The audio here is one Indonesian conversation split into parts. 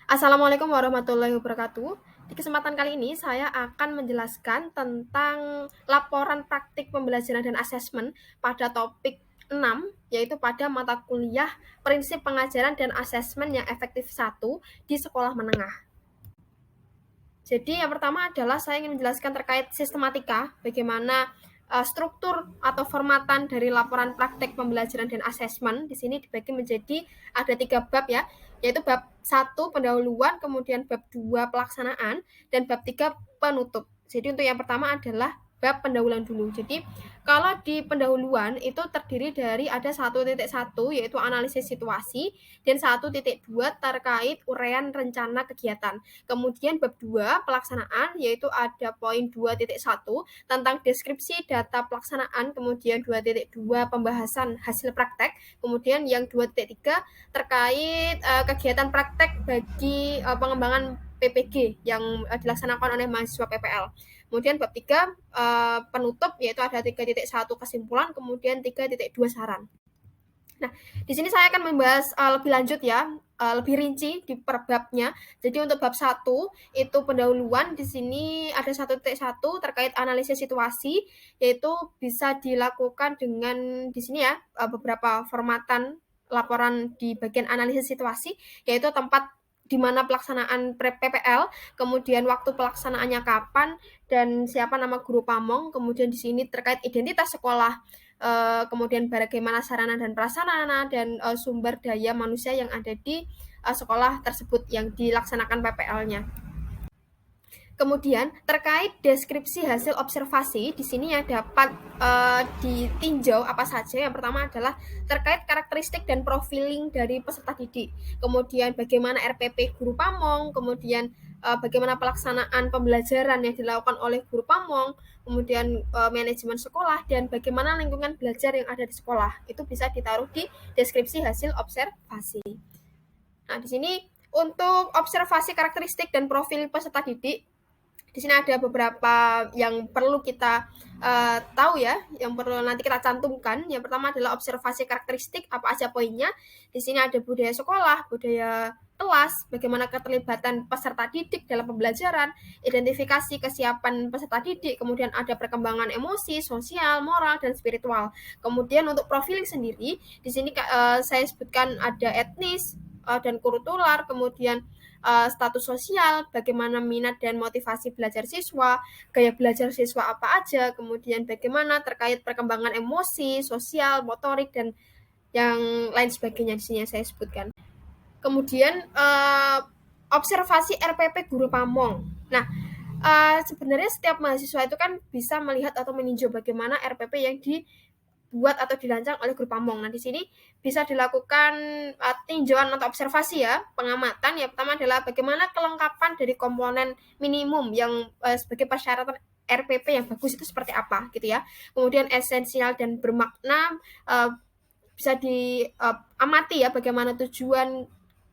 Assalamualaikum warahmatullahi wabarakatuh. Di kesempatan kali ini saya akan menjelaskan tentang laporan praktik pembelajaran dan asesmen pada topik 6, yaitu pada mata kuliah Prinsip Pengajaran dan Asesmen yang Efektif 1 di sekolah menengah. Jadi yang pertama adalah saya ingin menjelaskan terkait sistematika, bagaimana struktur atau formatan dari laporan praktek pembelajaran dan asesmen. Di sini dibagi menjadi ada 3 bab ya, yaitu bab 1 pendahuluan, kemudian bab 2 pelaksanaan, dan bab 3 penutup. Jadi untuk yang pertama adalah bab pendahuluan dulu. Jadi kalau di pendahuluan itu terdiri dari ada 1.1 yaitu analisis situasi dan 1.2 terkait uraian rencana kegiatan. Kemudian bab 2 pelaksanaan yaitu ada poin 2.1 tentang deskripsi data pelaksanaan, kemudian 2.2 pembahasan hasil praktek, kemudian yang 2.3 terkait kegiatan praktek bagi pengembangan PPG yang dilaksanakan oleh mahasiswa PPL. Kemudian bab 3 penutup yaitu ada 3.1 kesimpulan, kemudian 3.2 saran. Nah, di sini saya akan membahas lebih lanjut ya, lebih rinci di per babnya. Jadi untuk bab 1 itu pendahuluan, di sini ada 1.1 terkait analisis situasi, yaitu bisa dilakukan dengan di sini ya beberapa formatan laporan di bagian analisis situasi, yaitu tempat di mana pelaksanaan PPL, kemudian waktu pelaksanaannya kapan, dan siapa nama guru pamong, kemudian di sini terkait identitas sekolah, kemudian bagaimana sarana dan prasarana, dan sumber daya manusia yang ada di sekolah tersebut yang dilaksanakan PPL-nya. Kemudian terkait deskripsi hasil observasi, di sini yang dapat ditinjau apa saja. Yang pertama adalah terkait karakteristik dan profiling dari peserta didik. Kemudian bagaimana RPP guru pamong, kemudian bagaimana pelaksanaan pembelajaran yang dilakukan oleh guru pamong, kemudian manajemen sekolah, dan bagaimana lingkungan belajar yang ada di sekolah. Itu bisa ditaruh di deskripsi hasil observasi. Nah, di sini untuk observasi karakteristik dan profil peserta didik, di sini ada beberapa yang perlu kita tahu ya, yang perlu nanti kita cantumkan. Yang pertama adalah observasi karakteristik, apa aja poinnya. Di sini ada budaya sekolah, budaya kelas, bagaimana keterlibatan peserta didik dalam pembelajaran, identifikasi kesiapan peserta didik, kemudian ada perkembangan emosi, sosial, moral, dan spiritual. Kemudian untuk profiling sendiri, di sini saya sebutkan ada etnis dan kultural, kemudian status sosial, bagaimana minat dan motivasi belajar siswa, gaya belajar siswa apa aja, kemudian bagaimana terkait perkembangan emosi, sosial, motorik, dan yang lain sebagainya di sini saya sebutkan. Kemudian observasi RPP guru pamong. Nah, sebenarnya setiap mahasiswa itu kan bisa melihat atau meninjau bagaimana RPP yang dibuat atau dirancang oleh guru pamong. Nah, di sini bisa dilakukan tinjauan atau observasi ya, pengamatan. Yang pertama adalah bagaimana kelengkapan dari komponen minimum yang sebagai persyaratan RPP yang bagus itu seperti apa gitu ya. Kemudian esensial dan bermakna bisa diamati ya, bagaimana tujuan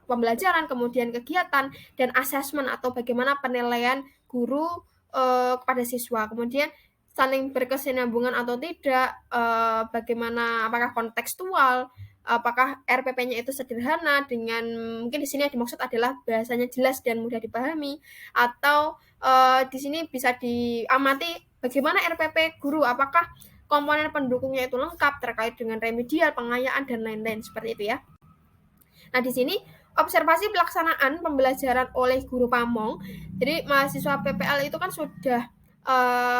pembelajaran, kemudian kegiatan, dan asesmen atau bagaimana penilaian guru kepada siswa. Kemudian saling berkesinambungan atau tidak, bagaimana, apakah kontekstual, apakah RPP-nya itu sederhana dengan mungkin di sini yang dimaksud adalah bahasanya jelas dan mudah dipahami, atau di sini bisa diamati bagaimana RPP guru, apakah komponen pendukungnya itu lengkap terkait dengan remedial, pengayaan, dan lain-lain seperti itu ya. Nah, di sini observasi pelaksanaan pembelajaran oleh guru pamong. Jadi mahasiswa PPL itu kan sudah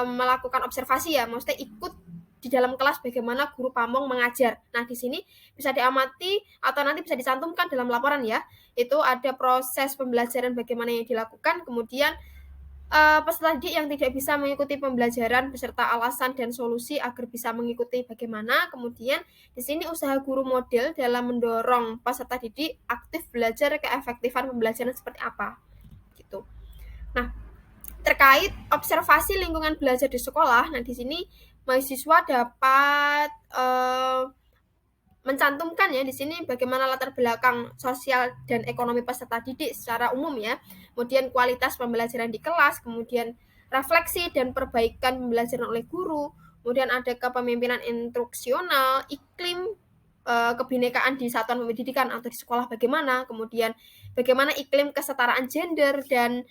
melakukan observasi ya, maksudnya ikut di dalam kelas bagaimana guru pamong mengajar. Nah, di sini bisa diamati atau nanti bisa dicantumkan dalam laporan ya. Itu ada proses pembelajaran bagaimana yang dilakukan, kemudian peserta didik yang tidak bisa mengikuti pembelajaran beserta alasan dan solusi agar bisa mengikuti bagaimana. Kemudian di sini usaha guru model dalam mendorong peserta didik aktif belajar, keefektifan pembelajaran seperti apa gitu. Nah, terkait observasi lingkungan belajar di sekolah, nah di sini mahasiswa dapat mencantumkan ya di sini bagaimana latar belakang sosial dan ekonomi peserta didik secara umum ya. Kemudian kualitas pembelajaran di kelas, kemudian refleksi dan perbaikan pembelajaran oleh guru, kemudian ada kepemimpinan instruksional, iklim kebinekaan di satuan pendidikan atau di sekolah bagaimana, kemudian bagaimana iklim kesetaraan gender, dan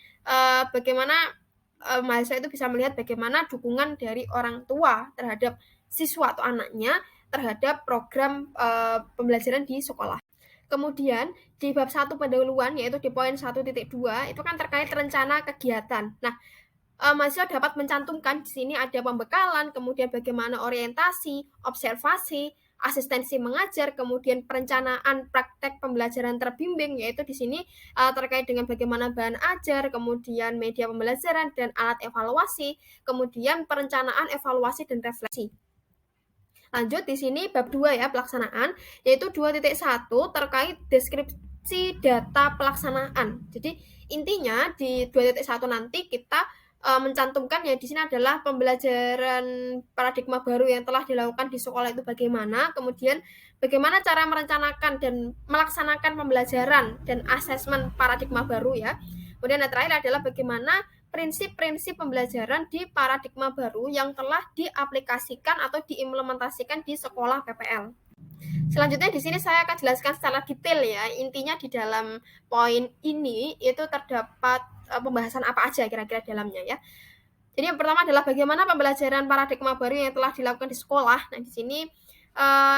bagaimana mahasiswa itu bisa melihat bagaimana dukungan dari orang tua terhadap siswa atau anaknya terhadap program pembelajaran di sekolah. Kemudian di bab 1 pendahuluan, yaitu di poin 1.2 itu kan terkait rencana kegiatan. Nah, mahasiswa dapat mencantumkan di sini ada pembekalan, kemudian bagaimana orientasi, observasi, asistensi mengajar, kemudian perencanaan praktek pembelajaran terbimbing, yaitu di sini terkait dengan bagaimana bahan ajar, kemudian media pembelajaran dan alat evaluasi, kemudian perencanaan evaluasi dan refleksi. Lanjut di sini bab 2 ya, pelaksanaan, yaitu 2.1 terkait deskripsi data pelaksanaan. Jadi intinya di 2.1 nanti kita mencantumkan ya di sini adalah pembelajaran paradigma baru yang telah dilakukan di sekolah itu bagaimana, kemudian bagaimana cara merencanakan dan melaksanakan pembelajaran dan asesmen paradigma baru ya. Kemudian yang terakhir adalah bagaimana prinsip-prinsip pembelajaran di paradigma baru yang telah diaplikasikan atau diimplementasikan di sekolah PPL. Selanjutnya di sini saya akan jelaskan secara detail ya. Intinya di dalam poin ini itu terdapat pembahasan apa aja kira-kira dalamnya ya. Jadi yang pertama adalah bagaimana pembelajaran paradigma baru yang telah dilakukan di sekolah. Nah, di sini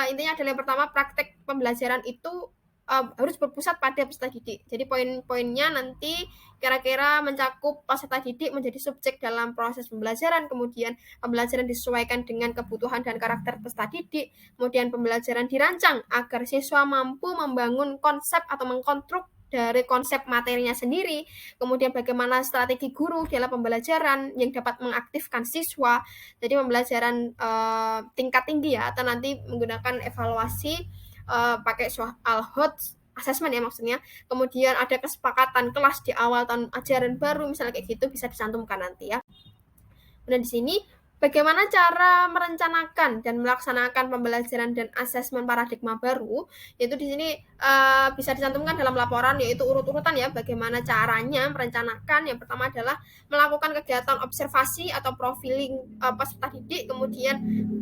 intinya adalah yang pertama praktek pembelajaran itu harus berpusat pada peserta didik. Jadi poin-poinnya nanti kira-kira mencakup peserta didik menjadi subjek dalam proses pembelajaran, kemudian pembelajaran disesuaikan dengan kebutuhan dan karakter peserta didik, kemudian pembelajaran dirancang agar siswa mampu membangun konsep atau mengkonstruk dari konsep materinya sendiri, kemudian bagaimana strategi guru dalam pembelajaran yang dapat mengaktifkan siswa, jadi pembelajaran tingkat tinggi ya, atau nanti menggunakan evaluasi pakai soal hot assessment ya maksudnya, kemudian ada kesepakatan kelas di awal tahun ajaran baru, misalnya kayak gitu bisa dicantumkan nanti ya. Dan di sini bagaimana cara merencanakan dan melaksanakan pembelajaran dan asesmen paradigma baru, yaitu di sini bisa dicantumkan dalam laporan, yaitu urut-urutan ya, bagaimana caranya merencanakan. Yang pertama adalah melakukan kegiatan observasi atau profiling peserta didik, kemudian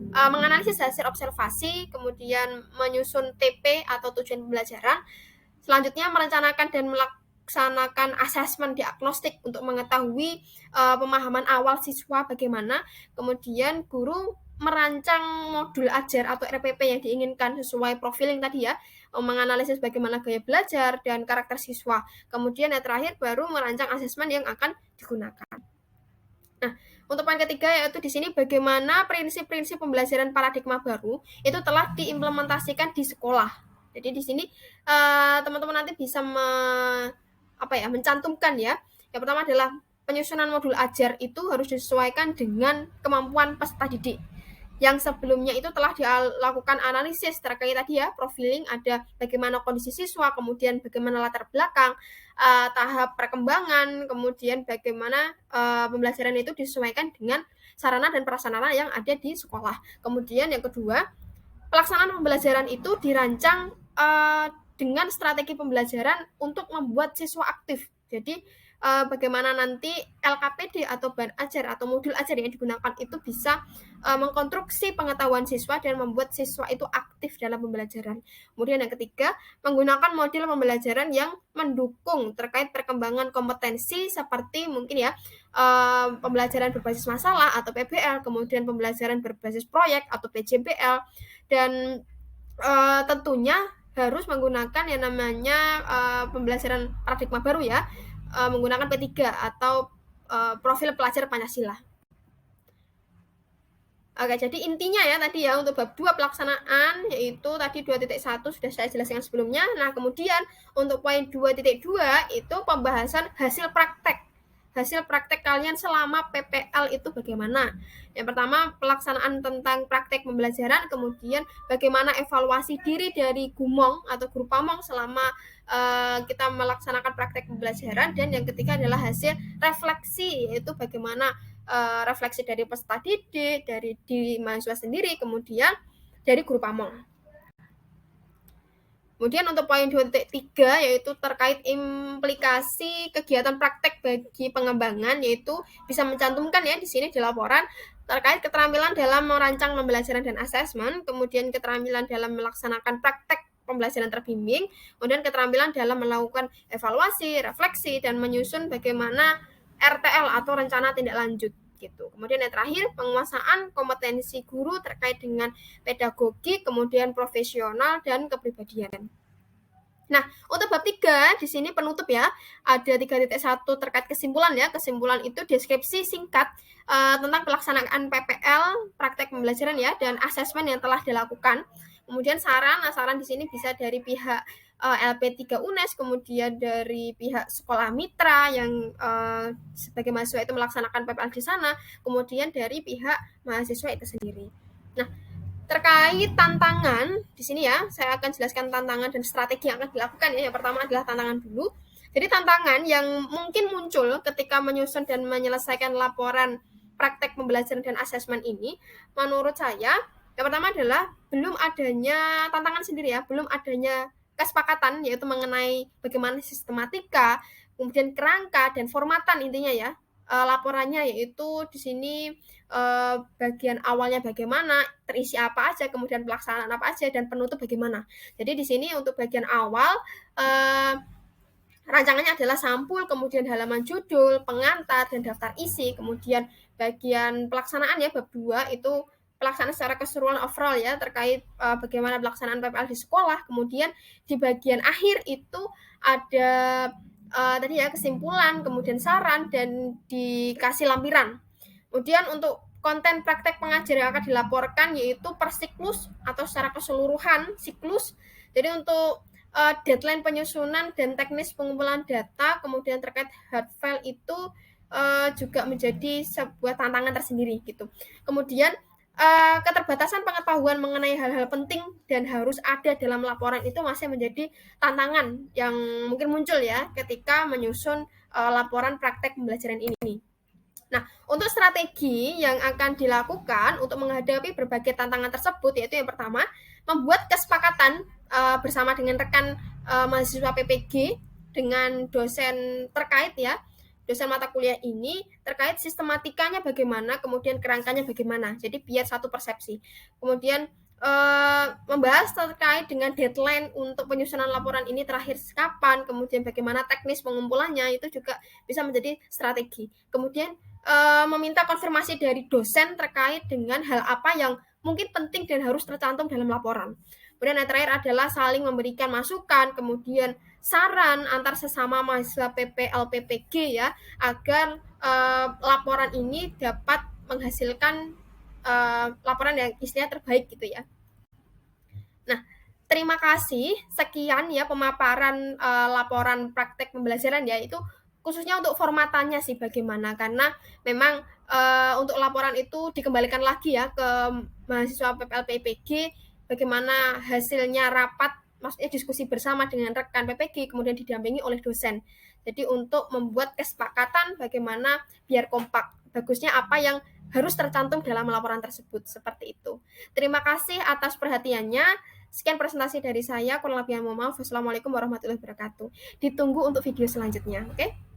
menganalisis hasil observasi, kemudian menyusun TP atau tujuan pembelajaran. Selanjutnya merencanakan dan melaksanakan asesmen diagnostik untuk mengetahui pemahaman awal siswa bagaimana, kemudian guru merancang modul ajar atau RPP yang diinginkan sesuai profiling tadi ya, menganalisis bagaimana gaya belajar dan karakter siswa, kemudian yang terakhir baru merancang asesmen yang akan digunakan. Nah, untuk poin ketiga yaitu di sini bagaimana prinsip-prinsip pembelajaran paradigma baru itu telah diimplementasikan di sekolah. Jadi di sini teman-teman nanti bisa mencantumkan ya. Yang pertama adalah penyusunan modul ajar itu harus disesuaikan dengan kemampuan peserta didik. Yang sebelumnya itu telah dilakukan analisis terkait tadi ya, profiling, ada bagaimana kondisi siswa, kemudian bagaimana latar belakang, tahap perkembangan, kemudian bagaimana pembelajaran itu disesuaikan dengan sarana dan prasarana yang ada di sekolah. Kemudian yang kedua, pelaksanaan pembelajaran itu dirancang dengan strategi pembelajaran untuk membuat siswa aktif. Jadi bagaimana nanti LKPD atau bahan ajar atau modul ajar yang digunakan itu bisa mengkonstruksi pengetahuan siswa dan membuat siswa itu aktif dalam pembelajaran. Kemudian yang ketiga, menggunakan model pembelajaran yang mendukung terkait perkembangan kompetensi seperti mungkin ya pembelajaran berbasis masalah atau PBL, kemudian pembelajaran berbasis proyek atau PJBL, dan tentunya harus menggunakan yang namanya pembelajaran paradigma baru ya, menggunakan P3 atau profil pelajar Pancasila. Oke, jadi intinya ya tadi ya untuk bab 2 pelaksanaan, yaitu tadi 2.1 sudah saya jelaskan sebelumnya. Nah, kemudian untuk poin 2.2 itu pembahasan hasil praktek. Hasil praktek kalian selama PPL itu bagaimana? Yang pertama, pelaksanaan tentang praktek pembelajaran, kemudian bagaimana evaluasi diri dari Gumong atau guru pamong selama kita melaksanakan praktek pembelajaran, dan yang ketiga adalah hasil refleksi, yaitu bagaimana refleksi dari peserta didik, dari mahasiswa sendiri, kemudian dari guru pamong. Kemudian untuk poin 2.3 yaitu terkait implikasi kegiatan praktek bagi pengembangan, yaitu bisa mencantumkan ya di sini di laporan terkait keterampilan dalam merancang pembelajaran dan asesmen, kemudian keterampilan dalam melaksanakan praktek pembelajaran terbimbing, kemudian keterampilan dalam melakukan evaluasi, refleksi, dan menyusun bagaimana RTL atau rencana tindak lanjut gitu. Kemudian yang terakhir, penguasaan kompetensi guru terkait dengan pedagogi, kemudian profesional dan kepribadian. Nah, untuk bab 3 di sini penutup ya, ada 3.1 terkait kesimpulan ya. Kesimpulan itu deskripsi singkat tentang pelaksanaan PPL, praktek pembelajaran ya, dan asesmen yang telah dilakukan. Kemudian saran di sini bisa dari pihak LP3 UNES, kemudian dari pihak sekolah mitra yang sebagai mahasiswa itu melaksanakan PPL di sana, kemudian dari pihak mahasiswa itu sendiri. Nah, terkait tantangan di sini ya, saya akan jelaskan tantangan dan strategi yang akan dilakukan ya. Yang pertama adalah tantangan dulu. Jadi tantangan yang mungkin muncul ketika menyusun dan menyelesaikan laporan praktek pembelajaran dan asesmen ini, menurut saya yang pertama adalah belum adanya tantangan sendiri ya, belum adanya kesepakatan yaitu mengenai bagaimana sistematika, kemudian kerangka dan formatan intinya ya. Laporannya yaitu di sini bagian awalnya bagaimana, terisi apa aja, kemudian pelaksanaan apa aja, dan penutup bagaimana. Jadi di sini untuk bagian awal rancangannya adalah sampul, kemudian halaman judul, pengantar, dan daftar isi. Kemudian bagian pelaksanaan ya, bab 2 itu pelaksanaan secara keseluruhan overall ya, terkait bagaimana pelaksanaan PPL di sekolah. Kemudian di bagian akhir itu ada tadi ya kesimpulan, kemudian saran, dan dikasih lampiran. Kemudian untuk konten praktek pengajar yang akan dilaporkan yaitu per siklus atau secara keseluruhan siklus. Jadi untuk deadline penyusunan dan teknis pengumpulan data, kemudian terkait hard file itu juga menjadi sebuah tantangan tersendiri gitu. Kemudian keterbatasan pengetahuan mengenai hal-hal penting dan harus ada dalam laporan itu masih menjadi tantangan yang mungkin muncul ya ketika menyusun laporan praktek pembelajaran ini. Nah, untuk strategi yang akan dilakukan untuk menghadapi berbagai tantangan tersebut, yaitu yang pertama, membuat kesepakatan bersama dengan rekan mahasiswa PPG dengan dosen terkait ya, dosen mata kuliah ini terkait sistematikanya bagaimana, kemudian kerangkanya bagaimana. Jadi biar satu persepsi. Kemudian membahas terkait dengan deadline untuk penyusunan laporan ini terakhir kapan, kemudian bagaimana teknis pengumpulannya, itu juga bisa menjadi strategi. Kemudian meminta konfirmasi dari dosen terkait dengan hal apa yang mungkin penting dan harus tercantum dalam laporan. Kemudian yang terakhir adalah saling memberikan masukan, kemudian saran antar sesama mahasiswa PPL PPG ya, agar laporan ini dapat menghasilkan laporan yang istilahnya terbaik gitu ya. Nah, terima kasih. Sekian ya pemaparan laporan praktek pembelajaran ya, itu khususnya untuk formatannya sih bagaimana, karena memang untuk laporan itu dikembalikan lagi ya ke mahasiswa PPL PPG, bagaimana hasilnya rapat, maksudnya diskusi bersama dengan rekan PPG, kemudian didampingi oleh dosen. Jadi untuk membuat kesepakatan bagaimana biar kompak, bagusnya apa yang harus tercantum dalam laporan tersebut, seperti itu. Terima kasih atas perhatiannya. Sekian presentasi dari saya, kurang lebihnya mohon maaf. Wassalamualaikum warahmatullahi wabarakatuh. Ditunggu untuk video selanjutnya, oke?